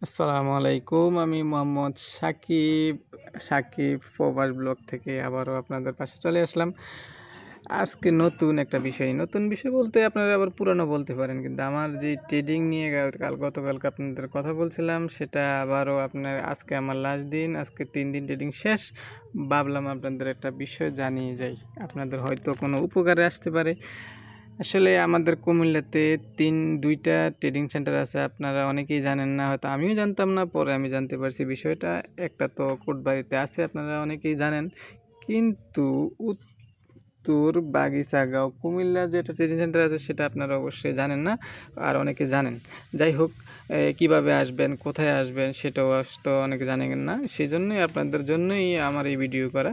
আসসালামু আলাইকুম। আমি মোহাম্মদ সাকিব, সাকিব প্রবাস ব্লগ থেকে আবারও আপনাদের পাশে চলে আসলাম। আজকে নতুন বিষয় বলতে আপনারা আবার পুরানো বলতে পারেন। কিন্তু আমার যে ট্রেডিং নিয়ে গতকালকে আপনাদের কথা বলছিলাম, সেটা আবারও আজকে আমার লাস্ট দিন। আজকে 3 দিন ট্রেডিং শেষ। ভাবলাম আপনাদের একটা বিষয় জানিয়ে যাই। আপনাদের হয়তো কোনো উপকারে আসতে পারে। আসলে আমাদের কুমিল্লাতে 2টা ট্রেডিং সেন্টার আছে। আপনারা অনেকেই জানেন না, হয়তো আমিও জানতাম না, পরে আমি জানতে পারছি বিষয়টা। একটা তো কোটবাড়িতে আছে, আপনারা অনেকেই জানেন। কিন্তু উত্তর বাগিচাগাঁও কুমিল্লা যেটা ট্রেডিং সেন্টার আছে সেটা আপনারা অবশ্যই জানেন না, আর অনেকে জানেন। যাই হোক, কিভাবে আসবেন, কোথায় আসবেন সেটাও তো অনেকে জানেন না। সেই জন্যই আপনাদের জন্যই আমার এই ভিডিও করা।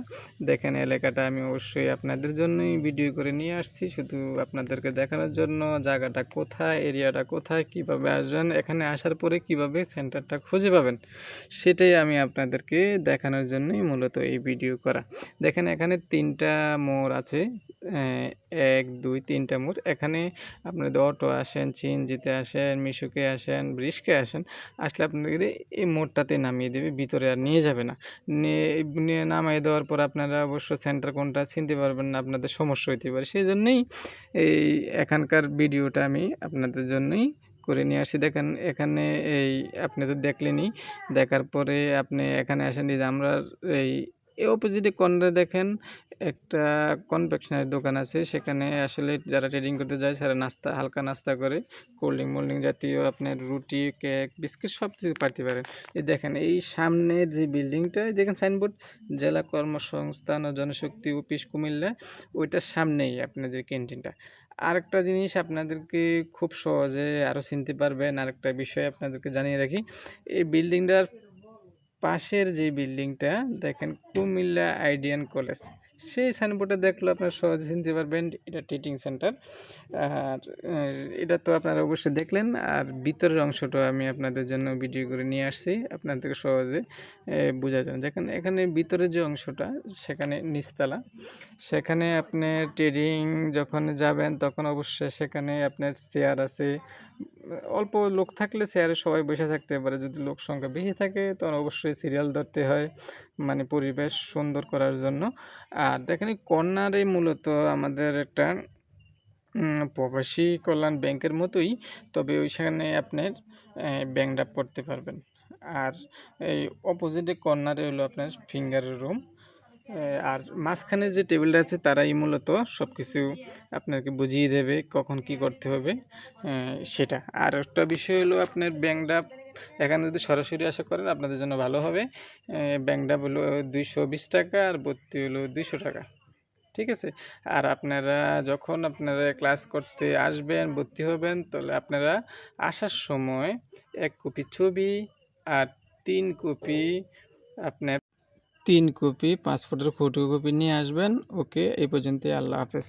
দেখেন, এলাকাটা আমি অবশ্যই আপনাদের জন্যই ভিডিও করে নিয়ে আসছি, শুধু আপনাদেরকে দেখানোর জন্য। জায়গাটা কোথায়, এরিয়াটা কোথায়, কিভাবে আসবেন, এখানে আসার পরে কিভাবে সেন্টারটা খুঁজে পাবেন, সেটাই আমি আপনাদেরকে দেখানোর জন্যই মূলত এই ভিডিও করা। দেখেন, এখানে 3টা মোড় আছে। 1 2 3টা মোড়। এখানে আপনাদের অটো আসেন, সিএনজিতে আসেন, মিশুকে আসেন, ব্রিজকে আসেন, আসলে আপনাদের এই মোড়টাতে নামিয়ে দেবে, ভিতরে আর নিয়ে যাবে না। নিয়ে নামিয়ে দেওয়ার পর আপনারা অবশ্য সেন্টার কোনটা চিনতে পারবেন না, আপনাদের সমস্যা হইতে পারে। সেই জন্যই এই এখানকার ভিডিওটা আমি আপনাদের জন্যই করে নিয়ে আসি। দেখেন, এখানে এই আপনি তো দেখলেনই, দেখার পরে আপনি এখানে আসেন। এই যে আমরা এই অপোজিটে কর্নারে দেখেন একটা কনফেকশনারি দোকান আছে। সেখানে আসলে যারা ট্রেডিং করতে যায় তারা হালকা নাস্তা করে, কোল্ড ড্রিঙ্ক জাতীয় আপনার রুটি, কেক, বিস্কিট সব কিছু পাইতে পারেন। এই দেখেন, এই সামনের যে বিল্ডিংটা, দেখেন সাইনবোর্ড, জেলা কর্মসংস্থান ও জনশক্তি অফিস কুমিল্লা, ওইটার সামনেই আপনার যে ক্যান্টিনটা। আরেকটা জিনিস আপনাদেরকে খুব সহজে আরও চিনতে পারবেন, আরেকটা বিষয় আপনাদেরকে জানিয়ে রাখি। এই বিল্ডিংটার পাশের যে বিল্ডিংটা দেখেন, কুমিল্লা আইডিয়ান কলেজ, সেই সাইনবোর্ডে দেখলে আপনারা সহজে চিনতে পারবেন এটা ট্রেডিং সেন্টার। আর এটা তো আপনারা অবশ্যই দেখলেন। আর ভিতরের অংশটা আমি আপনাদের জন্য ভিডিও করে নিয়ে আসছি, আপনাদেরকে সহজে বোঝা যায়। দেখেন, এখানে ভিতরের যে অংশটা, সেখানে নিচতলা, সেখানে আপনি ট্রেডিং যখন যাবেন তখন অবশ্যই সেখানে আপনার চেয়ার আছে। অল্প লোক থাকলে চেয়ারে সবাই বসে থাকতে পারে, যদি লোক সংখ্যা বেশি থাকে তখন অবশ্যই সিরিয়াল ধরতে হয়, মানে পরিবেশ সুন্দর করার জন্য। আর দেখেন, কর্নারে মূলত আমাদের একটা প্রবাসী কল্যাণ ব্যাংকের মতোই, তবে ওইখানে আপনার ব্যাংক ড্রাফট করতে পারবেন। আর এই অপোজিটে কর্নারে হলো আপনার ফিঙ্গারের রুম। আর মাঝখানে যে টেবিলটা আছে তারাই মূলত সব কিছু আপনাকে বুঝিয়ে দেবে কখন কি করতে হবে, সেটা। আর একটা বিষয় হলো আপনার ব্যাংক ড্রাফট এখানে যদি সরাসরি আশা করেন আপনাদের জন্য ভালো হবে। ব্যাংক ড্রাফট হলো 220 টাকা, আর ভর্তি হলো 200 টাকা। ঠিক আছে। আর যখন আপনারা ক্লাস করতে আসবেন, ভর্তি হবেন, তাহলে আপনারা আসার সময় 1 কপি ছবি আর 3 কপি আপনার 3 কপি পাসপোর্টের ফটোকপি নিয়ে আসবেন। ওকে, এই পর্যন্তই। আল্লাহ হাফেজ।